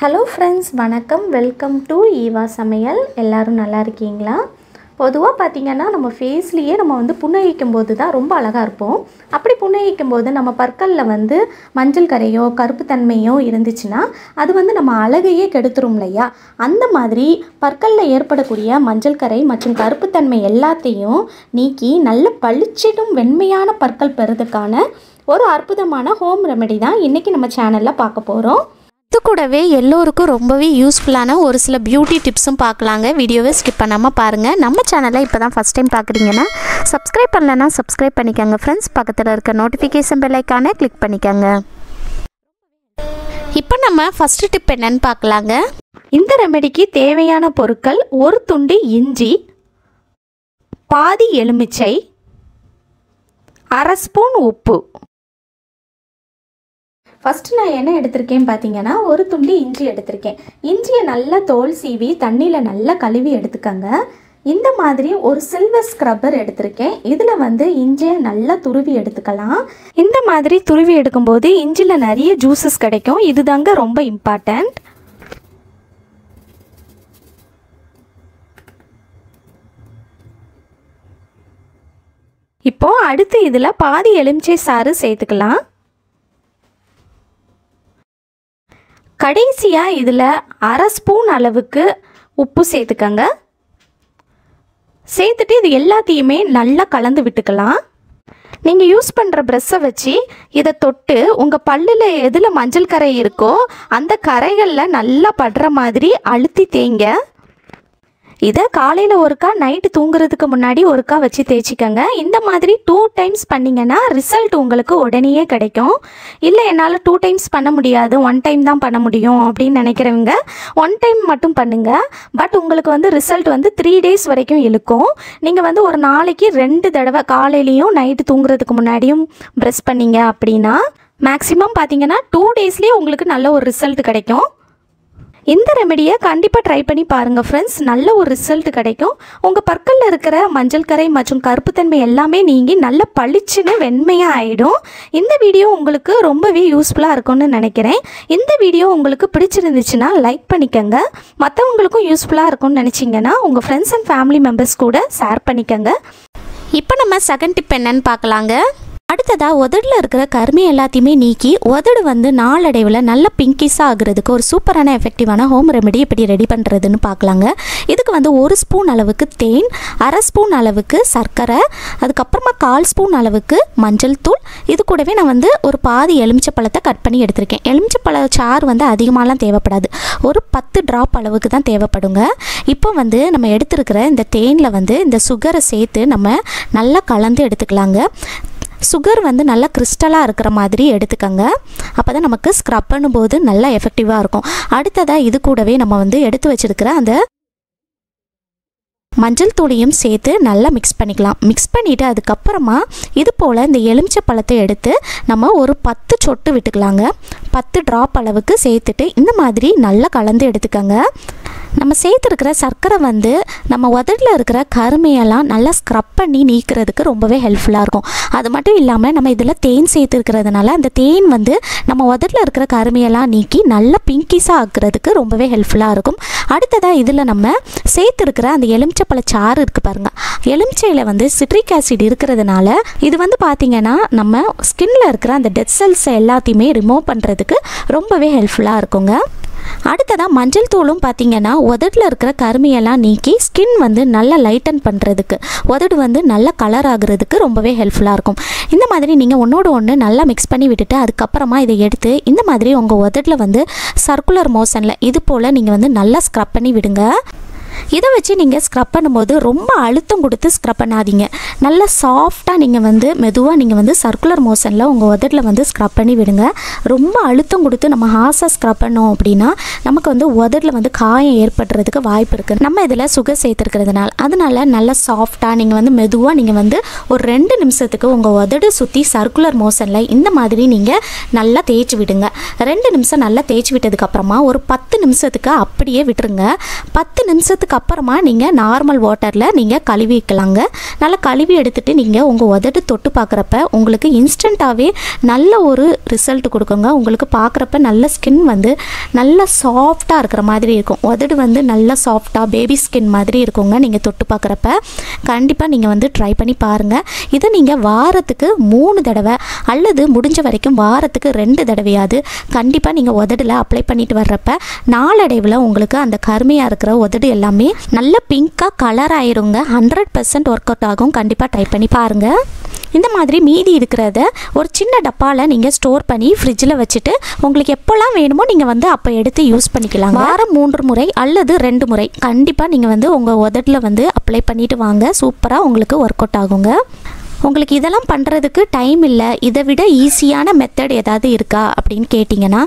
Hello friends, வணக்கம். Welcome to Eva சமையல். எல்லோரும் நல்லா இருக்கீங்களா? பொதுவாக பார்த்திங்கன்னா நம்ம ஃபேஸ்லேயே நம்ம புன்னகைக்கும் போது தான் ரொம்ப அழகாக இருப்போம். அப்படி புன்னகைக்கும் போது நம்ம பற்களில் மஞ்சள் கரையோ கருப்பு தன்மையோ இருந்துச்சுன்னா அது நம்ம அழகையே கெடுத்துரும் இல்லையா? அந்த மாதிரி பற்களில் ஏற்படக்கூடிய மஞ்சள் கரை மற்றும் கருப்புத்தன்மை எல்லாத்தையும் நீக்கி நல்ல பளிச்சிடும் வெண்மையான பற்கள் பெறுறதுக்கான ஒரு அற்புதமான ஹோம் ரெமெடி தான் இன்றைக்கி நம்ம சேனலில் பார்க்க போகிறோம். இது கூடவே எல்லோருக்கும் ரொம்பவே யூஸ்ஃபுல்லான ஒரு சில பியூட்டி டிப்ஸும் பார்க்கலாங்க. வீடியோவை ஸ்கிப் பண்ணாமல் பாருங்கள். நம்ம சேனலை இப்போ தான் ஃபஸ்ட் டைம் பார்க்குறீங்கன்னா சப்ஸ்கிரைப் பண்ணலைன்னா சப்ஸ்கிரைப் பண்ணிக்கோங்க ஃப்ரெண்ட்ஸ். பக்கத்தில் இருக்க நோட்டிஃபிகேஷன் பெல் ஐக்கானை கிளிக் பண்ணிக்கோங்க. இப்போ நம்ம ஃபஸ்ட்டு டிப் என்னன்னு பார்க்கலாங்க. இந்த ரெமெடிக்கு தேவையான பொருட்கள்: ஒரு துண்டு இஞ்சி, பாதி எலுமிச்சை, அரை ஸ்பூன் உப்பு. ஃபஸ்ட்டு நான் என்ன எடுத்திருக்கேன் பார்த்தீங்கன்னா, ஒரு துண்டு இஞ்சி எடுத்திருக்கேன். இஞ்சியை நல்லா தோல் சீவி தண்ணியில் நல்லா கழுவி எடுத்துக்கோங்க. இந்த மாதிரி ஒரு சில்வர் ஸ்க்ரப்பர் எடுத்திருக்கேன். இதில் இஞ்சியை நல்லா துருவி எடுத்துக்கலாம். இந்த மாதிரி துருவி எடுக்கும்போது இஞ்சியில் நிறைய ஜூஸஸ் கிடைக்கும். இதுதாங்க ரொம்ப இம்பார்ட்டண்ட். இப்போ அடுத்து இதில் பாதி எலுமிச்சை சாறு சேர்த்துக்கலாம். கடைசியாக இதில் அரை ஸ்பூன் அளவுக்கு உப்பு சேர்த்துக்கங்க. சேர்த்துட்டு இது எல்லாத்தையுமே நல்லா கலந்து விட்டுக்கலாம். நீங்கள் யூஸ் பண்ணுற ப்ரெஷ்ஷை வச்சு இதை தொட்டு உங்கள் பல்லில் எதில் மஞ்சள் கரை இருக்கோ அந்த கரைகளில் நல்லா படுற மாதிரி அழுத்தி தேய்ங்க. இதை காலையில் ஒருக்கா, நைட்டு தூங்குறதுக்கு முன்னாடி ஒருக்கா வச்சு தேய்ச்சிக்கங்க. இந்த மாதிரி 2 டைம்ஸ் பண்ணிங்கன்னா ரிசல்ட் உங்களுக்கு உடனேயே கிடைக்கும். இல்லை என்னால் 2 டைம்ஸ் பண்ண முடியாது, 1 டைம் தான் பண்ண முடியும் அப்படின்னு நினைக்கிறவங்க 1 டைம் மட்டும் பண்ணுங்கள். பட் உங்களுக்கு ரிசல்ட் 3 டேஸ் வரைக்கும் இழுக்கும். நீங்கள் ஒரு நாளைக்கு 2 தடவை காலையிலையும் நைட்டு தூங்குறதுக்கு முன்னாடியும் ப்ரெஷ் பண்ணிங்க அப்படின்னா மேக்ஸிமம் பார்த்தீங்கன்னா 2 டேஸ்லேயே உங்களுக்கு நல்ல ஒரு ரிசல்ட் கிடைக்கும். இந்த ரெமெடியை கண்டிப்பாக ட்ரை பண்ணி பாருங்கள் ஃப்ரெண்ட்ஸ். நல்ல ஒரு ரிசல்ட் கிடைக்கும். உங்கள் பற்களில் இருக்கிற மஞ்சள் கரை மற்றும் கருப்புத்தன்மை எல்லாமே நீங்கி நல்ல பளிச்சுன்னு வெண்மையாக ஆகிடும். இந்த வீடியோ உங்களுக்கு ரொம்பவே யூஸ்ஃபுல்லாக இருக்கும்னு நினைக்கிறேன். இந்த வீடியோ உங்களுக்கு பிடிச்சிருந்துச்சுன்னா லைக் பண்ணிக்கோங்க. மற்றவங்களுக்கும் யூஸ்ஃபுல்லாக இருக்கும்னு நினச்சிங்கன்னா உங்கள் ஃப்ரெண்ட்ஸ் அண்ட் ஃபேமிலி மெம்பர்ஸ் கூட ஷேர் பண்ணிக்கோங்க. இப்போ நம்ம செகண்ட் டிப் என்னன்னு பார்க்கலாங்க. அடுத்ததாக உதடில் இருக்கிற கருமை எல்லாத்தையுமே நீக்கி உதடு நாளடைவில் நல்ல பிங்கிஸாக ஆகுறதுக்கு ஒரு சூப்பரான எஃபெக்டிவான ஹோம் ரெமெடி எப்படி ரெடி பண்ணுறதுன்னு பார்க்கலாங்க. இதுக்கு 1 ஸ்பூன் அளவுக்கு தேன், அரை ஸ்பூன் அளவுக்கு சர்க்கரை, அதுக்கப்புறமா 1/4 ஸ்பூன் அளவுக்கு மஞ்சள் தூள். இது கூடவே நான் ஒரு பாதி எலுமிச்சை பழத்தை கட் பண்ணி எடுத்திருக்கேன். எலுமிச்சை பழ சாறு அதிகமாகலாம் தேவைப்படாது, ஒரு 10 ட்ராப் அளவுக்கு தான் தேவைப்படுங்க. இப்போ நம்ம எடுத்துருக்கிற இந்த தேனில் இந்த சுகரை சேர்த்து நம்ம நல்லா கலந்து எடுத்துக்கலாங்க. சுகர் நல்லா கிறிஸ்டலாக இருக்கிற மாதிரி எடுத்துக்கோங்க. அப்போ தான் நமக்கு ஸ்க்ரப் பண்ணும்போது நல்லா எஃபெக்டிவாக இருக்கும். அடுத்ததாக இது கூடவே நம்ம எடுத்து வச்சுருக்கிற அந்த மஞ்சள் தூளையும் சேர்த்து நல்லா மிக்ஸ் பண்ணிக்கலாம். மிக்ஸ் பண்ணிவிட்டு அதுக்கப்புறமா இது போல் இந்த எலுமிச்சை பழத்தை எடுத்து நம்ம ஒரு 10 சொட்டு விட்டுக்கலாங்க. 10 ட்ராப் அளவுக்கு சேர்த்துட்டு இந்த மாதிரி நல்லா கலந்து எடுத்துக்கோங்க. நம்ம சேர்த்துருக்கிற சர்க்கரை நம்ம உதட்டில் இருக்கிற கருமையெல்லாம் நல்லா ஸ்க்ரப் பண்ணி நீக்கிறதுக்கு ரொம்பவே ஹெல்ப்ஃபுல்லாக இருக்கும். அது மட்டும் இல்லாமல் நம்ம இதில் தேன் சேர்த்துருக்கிறதுனால அந்த தேன் நம்ம உதட்டில் இருக்கிற கருமையெல்லாம் நீக்கி நல்லா பிங்கிஸாக ஆக்குறதுக்கு ரொம்பவே ஹெல்ப்ஃபுல்லாக இருக்கும். அடுத்ததாக இதில் நம்ம சேர்த்துருக்கிற அந்த எலுமிச்சைப்பழ சாறு இருக்குது பாருங்கள். எலுமிச்சையில் சிட்ரிக் ஆசிட் இருக்கிறதுனால இது பார்த்திங்கன்னா நம்ம ஸ்கின்ல இருக்கிற அந்த டெட் செல்ஸ் எல்லாத்தையுமே ரிமூவ் பண்ணுறதுக்கு ரொம்பவே ஹெல்ப்ஃபுல்லாக இருக்குங்க. அடுத்ததாக மஞ்சள் தூளும் பார்த்திங்கன்னா உதட்டில் இருக்கிற கருமையெல்லாம் நீக்கி ஸ்கின் நல்லா லைட்டன் பண்ணுறதுக்கு, உதடு நல்ல கலர் ஆகுறதுக்கு ரொம்பவே ஹெல்ப்ஃபுல்லாக இருக்கும். இந்த மாதிரி நீங்கள் ஒன்றோடு ஒன்று நல்லா மிக்ஸ் பண்ணி விட்டுட்டு அதுக்கப்புறமா இதை எடுத்து இந்த மாதிரி உங்கள் உதட்டில் சர்க்குலர் மோஷனில் இது போல் நீங்கள் நல்லா ஸ்க்ரப் பண்ணி விடுங்க. இதை வச்சு நீங்கள் ஸ்க்ரப் பண்ணும்போது ரொம்ப அழுத்தம் கொடுத்து ஸ்க்ரப் பண்ணாதீங்க. நல்லா சாஃப்டாக நீங்கள் மெதுவாக நீங்கள் சர்க்குலர் மோஷனில் உங்கள் உதட்டில் ஸ்க்ரப் பண்ணி விடுங்க. ரொம்ப அழுத்தம் கொடுத்து நம்ம ஹார்ஸாக ஸ்க்ரப் பண்ணோம் அப்படின்னா நமக்கு உதட்டில் காயம் ஏற்படுறதுக்கு வாய்ப்பு இருக்குது. நம்ம இதில் சுகர் சேர்த்துருக்கிறதுனால அதனால் நல்லா சாஃப்டாக நீங்கள் மெதுவாக நீங்கள் ஒரு 2 நிமிஷத்துக்கு உங்கள் உதடு சுற்றி சர்க்குலர் மோஷனில் இந்த மாதிரி நீங்கள் நல்லா தேய்ச்சி விடுங்க. 2 நிமிஷம் நல்லா தேய்ச்சி விட்டதுக்கப்புறமா ஒரு 10 நிமிஷத்துக்கு அப்படியே விட்டுருங்க. 10 நிமிஷத்துக்கு அதுக்கப்புறமா நீங்கள் நார்மல் வாட்டரில் நீங்கள் கழுவிக்கலாங்க. நல்லா கழுவி எடுத்துகிட்டு நீங்கள் உங்கள் உதடு தொட்டு பார்க்குறப்ப உங்களுக்கு இன்ஸ்டண்ட்டாகவே நல்ல ஒரு ரிசல்ட் கொடுக்குங்க. உங்களுக்கு பார்க்குறப்ப நல்ல ஸ்கின் வந்து நல்ல சாஃப்டாக இருக்கிற மாதிரி இருக்கும். உதடு வந்து நல்ல சாஃப்டாக பேபி ஸ்கின் மாதிரி இருக்குங்க. நீங்கள் தொட்டு பார்க்குறப்ப கண்டிப்பாக நீங்கள் வந்து ட்ரை பண்ணி பாருங்கள். இதை நீங்கள் வாரத்துக்கு 3 தடவை அல்லது முடிஞ்ச வரைக்கும் வாரத்துக்கு 2 தடவையாவது கண்டிப்பாக நீங்கள் உதடில் அப்ளை பண்ணிட்டு வர்றப்ப நாளடைவில் உங்களுக்கு அந்த கருமையாக இருக்கிற உதடு எல்லாமே நல்ல பிங்காக கலர் ஆயிருங்க. 100% ஒர்க் அவுட் ஆகும். கண்டிப்பாக ட்ரை பண்ணி பாருங்கள். இந்த மாதிரி மீதி இருக்கிறத ஒரு சின்ன டப்பாவில் நீங்கள் ஸ்டோர் பண்ணி ஃப்ரிட்ஜில் வச்சுட்டு உங்களுக்கு எப்போல்லாம் வேணுமோ நீங்கள் வந்து அப்போ எடுத்து யூஸ் பண்ணிக்கலாம். வாரம் 3 முறை அல்லது 2 முறை கண்டிப்பாக நீங்கள் வந்து உங்கள் உதட்டில் வந்து அப்ளை பண்ணிவிட்டு வாங்க. சூப்பராக உங்களுக்கு ஒர்க் அவுட் ஆகுங்க. உங்களுக்கு இதெல்லாம் பண்ணுறதுக்கு டைம் இல்லை, இதை விட ஈஸியான மெத்தட் ஏதாவது இருக்கா அப்படின்னு கேட்டிங்கன்னா,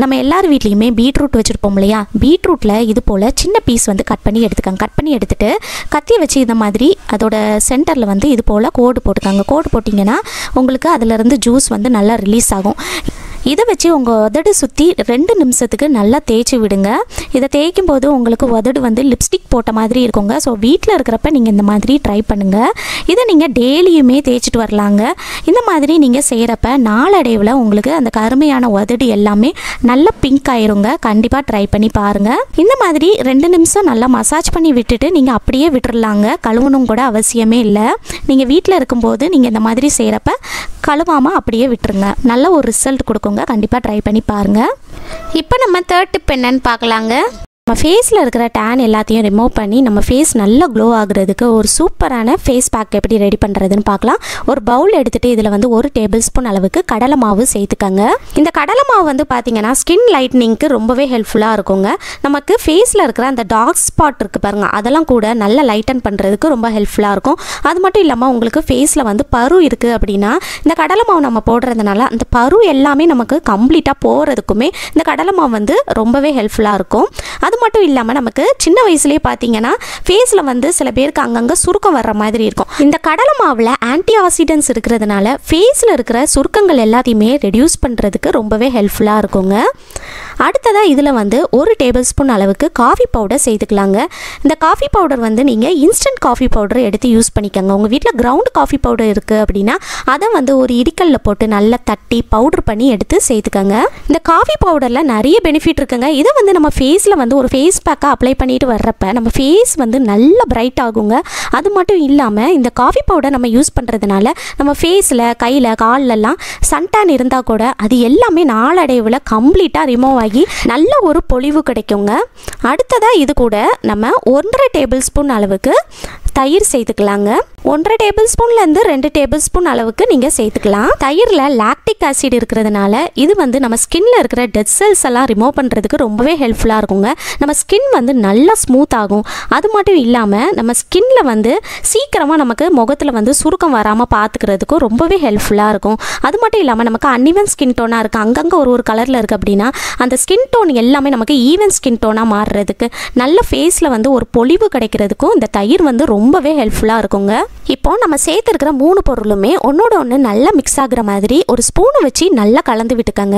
நம்ம எல்லார் வீட்லேயுமே பீட்ரூட் வச்சுருப்போம் இல்லையா? பீட்ரூட்டில் இது போல் சின்ன பீஸ் வந்து கட் பண்ணி எடுத்துக்காங்க. கட் பண்ணி எடுத்துகிட்டு கத்தி வச்சு இந்த மாதிரி அதோட சென்டரில் வந்து இது போல் கோடு போட்டுக்காங்க. கோடு போட்டிங்கன்னா உங்களுக்கு அதிலேருந்து ஜூஸ் வந்து நல்லா ரிலீஸ் ஆகும். இதை வச்சு உங்கள் உதடு சுற்றி 2 நிமிஷத்துக்கு நல்லா தேய்ச்சி விடுங்க. இதை தேய்க்கும் போது உங்களுக்கு உதடு வந்து லிப்ஸ்டிக் போட்ட மாதிரி இருக்குங்க. ஸோ வீட்டில் இருக்கிறப்ப நீங்கள் இந்த மாதிரி ட்ரை பண்ணுங்கள். இதை நீங்கள் டெய்லியுமே தேய்ச்சிட்டு வரலாங்க. இந்த மாதிரி நீங்கள் செய்கிறப்ப நாளடைவில் உங்களுக்கு அந்த கருமையான உதடு எல்லாமே நல்ல பிங்க் ஆயிருங்க. கண்டிப்பாக ட்ரை பண்ணி பாருங்கள். இந்த மாதிரி 2 நிமிஷம் நல்லா மசாஜ் பண்ணி விட்டுட்டு நீங்கள் அப்படியே விட்டுறலாங்க. கழுவணும் கூட அவசியமே இல்லை. நீங்கள் வீட்டில் இருக்கும்போது நீங்கள் இந்த மாதிரி செய்கிறப்ப கழுவாமல் அப்படியே விட்டுருங்க. நல்ல ஒரு ரிசல்ட் கொடுக்குங்க. கண்டிப்பாக ட்ரை பண்ணி பாருங்கள். இப்போ நம்ம 3rd டிப் என்னன்னு பார்க்கலாங்க. நம்ம ஃபேஸில் இருக்கிற டேன் எல்லாத்தையும் ரிமூவ் பண்ணி நம்ம ஃபேஸ் நல்லா க்ளோ ஆகுறதுக்கு ஒரு சூப்பரான ஃபேஸ் பேக் எப்படி ரெடி பண்ணுறதுன்னு பார்க்கலாம். ஒரு பவுல் எடுத்துகிட்டு இதில் வந்து 1 டேபிள் ஸ்பூன் அளவுக்கு கடலை மாவு சேர்த்துக்கங்க. இந்த கடலை மாவு வந்து பார்த்திங்கன்னா ஸ்கின் லைட்னிங்க்கு ரொம்பவே ஹெல்ப்ஃபுல்லாக இருக்குங்க. நமக்கு ஃபேஸில் இருக்கிற அந்த டார்க் ஸ்பாட் இருக்குது பாருங்கள், அதெல்லாம் கூட நல்லா லைட்டன் பண்ணுறதுக்கு ரொம்ப ஹெல்ப்ஃபுல்லாக இருக்கும். அது மட்டும் இல்லாமல் உங்களுக்கு ஃபேஸில் வந்து பரு இருக்குது அப்படின்னா இந்த கடலை மாவு நம்ம போடுறதுனால அந்த பரு எல்லாமே நமக்கு கம்ப்ளீட்டாக போகிறதுக்குமே இந்த கடலை மாவு வந்து ரொம்பவே ஹெல்ப்ஃபுல்லாக இருக்கும். அது மட்டும் இல்லாமல் நமக்கு சின்ன வயசுலேயே பார்த்தீங்கன்னா ஃபேஸில் வந்து சில பேருக்கு அங்கங்கே சுருக்கம் வர்ற மாதிரி இருக்கும். இந்த கடலை மாவில் ஆன்டி ஆக்சிடென்ட்ஸ் இருக்கிறதுனால ஃபேஸில் இருக்கிற சுருக்கங்கள் எல்லாத்தையுமே ரெடியூஸ் பண்ணுறதுக்கு ரொம்பவே ஹெல்ப்ஃபுல்லாக இருக்குங்க. அடுத்ததாக இதில் வந்து 1 டேபிள் ஸ்பூன் அளவுக்கு காஃபி பவுடர் சேர்த்துக்கலாங்க. இந்த காஃபி பவுடர் வந்து நீங்கள் இன்ஸ்டன்ட் காஃபி பவுடர் எடுத்து யூஸ் பண்ணிக்கோங்க. உங்கள் வீட்டில் கிரவுண்ட் காஃபி பவுடர் இருக்குது அப்படின்னா அதை வந்து ஒரு இடிக்கல்ல போட்டு நல்லா தட்டி பவுடர் பண்ணி எடுத்து சேர்த்துக்கோங்க. இந்த காஃபி பவுடரில் நிறைய பெனிஃபிட் இருக்குங்க. இதை வந்து நம்ம ஃபேஸில் வந்து ஒரு ஃபேஸ் பேக்காக அப்ளை பண்ணிட்டு வர்றப்ப நம்ம ஃபேஸ் வந்து நல்ல பிரைட் ஆகுங்க. அது மட்டும் இல்லாமல் இந்த காஃபி பவுடர் நம்ம யூஸ் பண்ணுறதுனால நம்ம ஃபேஸில் கையில் கால்லெல்லாம் சன்டான் இருந்தால் கூட அது எல்லாமே நாளடைவில் கம்ப்ளீட்டாக ரிமூவ் ஆகி நல்ல ஒரு பொலிவு கிடைக்குங்க. அடுத்ததாக இது கூட நம்ம 1.5 டேபிள் ஸ்பூன் அளவுக்கு தயிர் சேர்த்துக்கலாங்க. 1.5 டேபிள் ஸ்பூன்லேருந்து 2 டேபிள் ஸ்பூன் அளவுக்கு நீங்கள் சேர்த்துக்கலாம். தயிரில் லாக்டிக் ஆசிட் இருக்கிறதுனால இது வந்து நம்ம ஸ்கின்ல இருக்கிற டெட் செல்ஸ் எல்லாம் ரிமூவ் பண்ணுறதுக்கு ரொம்பவே ஹெல்ப்ஃபுல்லாக இருக்குங்க. நம்ம ஸ்கின் வந்து நல்லா ஸ்மூத் ஆகும். அது மட்டும் இல்லாமல் நம்ம ஸ்கின்ல வந்து சீக்கிரமாக நமக்கு முகத்தில் வந்து சுருக்கம் வராமல் பார்த்துக்கிறதுக்கும் ரொம்பவே ஹெல்ப்ஃபுல்லாக இருக்கும். அது மட்டும் இல்லாமல் நமக்கு அன்இவன் ஸ்கின் டோனாக இருக்குது, அங்கங்கே ஒரு கலரில் இருக்குது அப்படின்னா அந்த ஸ்கின் டோன் எல்லாமே நமக்கு ஈவன் ஸ்கின் டோனாக மாறுறதுக்கு நல்ல ஃபேஸில் வந்து ஒரு பொலிவு கிடைக்கிறதுக்கும் இந்த தயிர் வந்து ரொம்பவே ஹெல்ப்ஃபுல்லாக இருக்குங்க. இப்போ நம்ம சேர்த்துருக்கிற 3 பொருளுமே ஒன்னோட ஒன்று நல்லா மிக்ஸ் ஆகுற மாதிரி ஒரு ஸ்பூனை வச்சு நல்லா கலந்து விட்டுக்கங்க.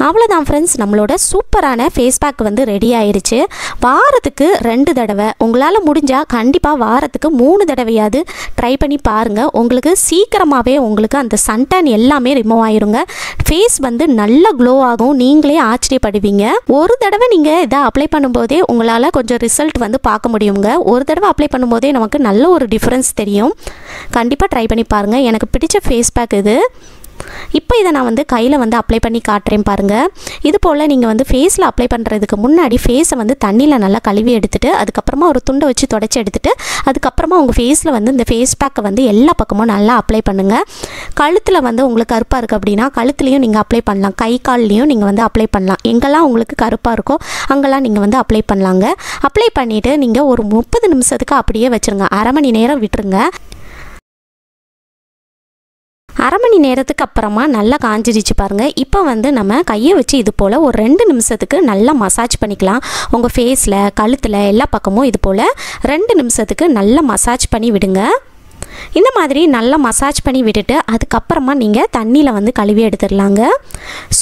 அவ்வளோதான் ஃப்ரெண்ட்ஸ், நம்மளோட சூப்பரான ஃபேஸ் பேக் வந்து ரெடி ஆயிடுச்சு. வாரத்துக்கு 2 தடவை, உங்களால் முடிஞ்சால் கண்டிப்பாக வாரத்துக்கு 3 தடவையாவது ட்ரை பண்ணி பாருங்கள். உங்களுக்கு சீக்கிரமாகவே உங்களுக்கு அந்த சன்டான் எல்லாமே ரிமூவ் ஆயிருங்க. ஃபேஸ் வந்து நல்லா க்ளோ ஆகும். நீங்களே ஆச்சரியப்படுவீங்க. ஒரு தடவை நீங்கள் இதை அப்ளை பண்ணும்போதே உங்களால் கொஞ்சம் ரிசல்ட் வந்து பார்க்க முடியுங்க. ஒரு தடவை அப்ளை பண்ணும்போதே நமக்கு நல்ல ஒரு டிஃப்ரென்ஸ் தெரியும். கண்டிப்பாக ட்ரை பண்ணி பாருங்கள். எனக்கு பிடிச்ச ஃபேஸ் பேக் இது. இப்போ இதை நான் வந்து கையில் வந்து அப்ளை பண்ணி காட்டுறேன் பாருங்கள். இது போல் நீங்கள் வந்து ஃபேஸில் அப்ளை பண்ணுறதுக்கு முன்னாடி ஃபேஸை வந்து தண்ணியில் நல்லா கழுவி எடுத்துகிட்டு அதுக்கப்புறமா ஒரு துண்டை வச்சு தொடச்சி எடுத்துகிட்டு அதுக்கப்புறமா உங்கள் ஃபேஸில் வந்து இந்த ஃபேஸ் பேக்கை வந்து எல்லா பக்கமும் நல்லா அப்ளை பண்ணுங்கள். கழுத்தில் வந்து உங்களுக்கு கருப்பாக இருக்குது அப்படின்னா கழுத்துலேயும் நீங்கள் அப்ளை பண்ணலாம். கை கால்லையும் நீங்கள் வந்து அப்ளை பண்ணலாம். எங்கெல்லாம் உங்களுக்கு கருப்பாக இருக்கோ அங்கெல்லாம் நீங்கள் வந்து அப்ளை பண்ணலாங்க. அப்ளை பண்ணிவிட்டு நீங்கள் ஒரு 30 நிமிஷத்துக்கு அப்படியே வச்சுருங்க. அரை மணி நேரம் விட்டுருங்க. அரை மணி நேரத்துக்கு அப்புறமா நல்லா காஞ்சிடுச்சு பாருங்கள். இப்போ வந்து நம்ம கையை வச்சு இது போல் ஒரு 2 நிமிஷத்துக்கு நல்லா மசாஜ் பண்ணிக்கலாம். உங்கள் ஃபேஸில் கழுத்தில் எல்லா பக்கமும் இது போல் 2 நிமிஷத்துக்கு நல்லா மசாஜ் பண்ணி விடுங்க. இந்த மாதிரி நல்லா மசாஜ் பண்ணி விட்டுட்டு அதுக்கப்புறமா நீங்கள் தண்ணியில் வந்து கழுவி எடுத்துடலாங்க.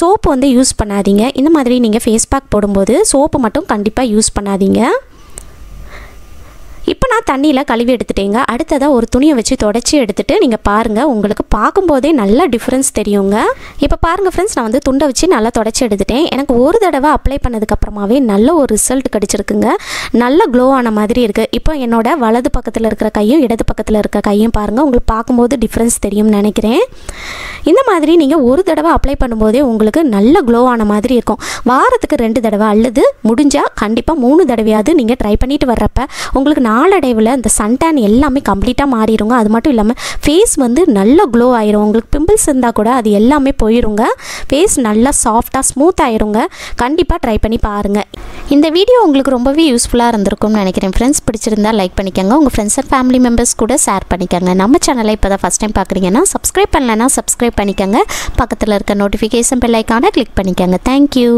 சோப்பு வந்து யூஸ் பண்ணாதீங்க. இந்த மாதிரி நீங்கள் ஃபேஸ் பேக் போடும்போது சோப்பு மட்டும் கண்டிப்பாக யூஸ் பண்ணாதீங்க. இப்போ நான் தண்ணியில் கழுவி எடுத்துட்டேங்க. அடுத்ததாக ஒரு துணியை வச்சு தொடச்சி எடுத்துகிட்டு நீங்கள் பாருங்கள், உங்களுக்கு பார்க்கும்போதே நல்லா டிஃப்ரென்ஸ் தெரியுங்க. இப்போ பாருங்கள் ஃப்ரெண்ட்ஸ், நான் வந்து துண்டை வச்சு நல்லா தொடச்சி எடுத்துட்டேன். எனக்கு ஒரு தடவை அப்ளை பண்ணதுக்கப்புறமாவே நல்ல ஒரு ரிசல்ட் கிடச்சிருக்குங்க. நல்ல க்ளோ ஆன மாதிரி இருக்குது. இப்போ என்னோட வலது பக்கத்தில் இருக்கிற கையும் இடது பக்கத்தில் இருக்கிற கையும் பாருங்கள், உங்களுக்கு பார்க்கும்போது டிஃப்ரென்ஸ் தெரியும்னு நினைக்கிறேன். இந்த மாதிரி நீங்கள் ஒரு தடவை அப்ளை பண்ணும்போதே உங்களுக்கு நல்ல க்ளோ ஆன மாதிரி இருக்கும். வாரத்துக்கு 2 தடவை அல்லது முடிஞ்சால் கண்டிப்பாக 3 தடவையாவது நீங்கள் ட்ரை பண்ணிட்டு வர்றப்ப உங்களுக்கு நாளடைவில் இந்த சன்டேன் எல்லாமே கம்ப்ளீட்டாக மாறிடுங்க. அது மட்டும் இல்லாமல் ஃபேஸ் வந்து நல்ல க்ளோ ஆயிரும். உங்களுக்கு பிம்பிள்ஸ் இருந்தால் கூட அது எல்லாமே போயிடுங்க. ஃபேஸ் நல்லா சாஃப்டாக ஸ்மூத் ஆயிருங்க. கண்டிப்பாக ட்ரை பண்ணி பாருங்கள். இந்த வீடியோ உங்களுக்கு ரொம்பவே யூஸ்ஃபுல்லாக இருந்திருக்கும்னு நினைக்கிறேன் ஃப்ரெண்ட்ஸ். பிடிச்சிருந்தா லைக் பண்ணிக்கோங்க, உங்கள் ஃப்ரெண்ட்ஸ் அண்ட் ஃபேமிலி மெம்பர்ஸ் கூட ஷேர் பண்ணிக்கோங்க. நம்ம சேனலை இப்போ தான் ஃபஸ்ட் டைம் பார்க்குறீங்கன்னா சப்ஸ்கிரைப் பண்ணலைன்னா சப்ஸ்கிரைப் பண்ணிக்கோங்க. பக்கத்தில் இருக்க நோட்டிஃபிகேஷன் பெல் ஐக்கானை கிளிக் பண்ணிக்கோங்க. தேங்க்யூ.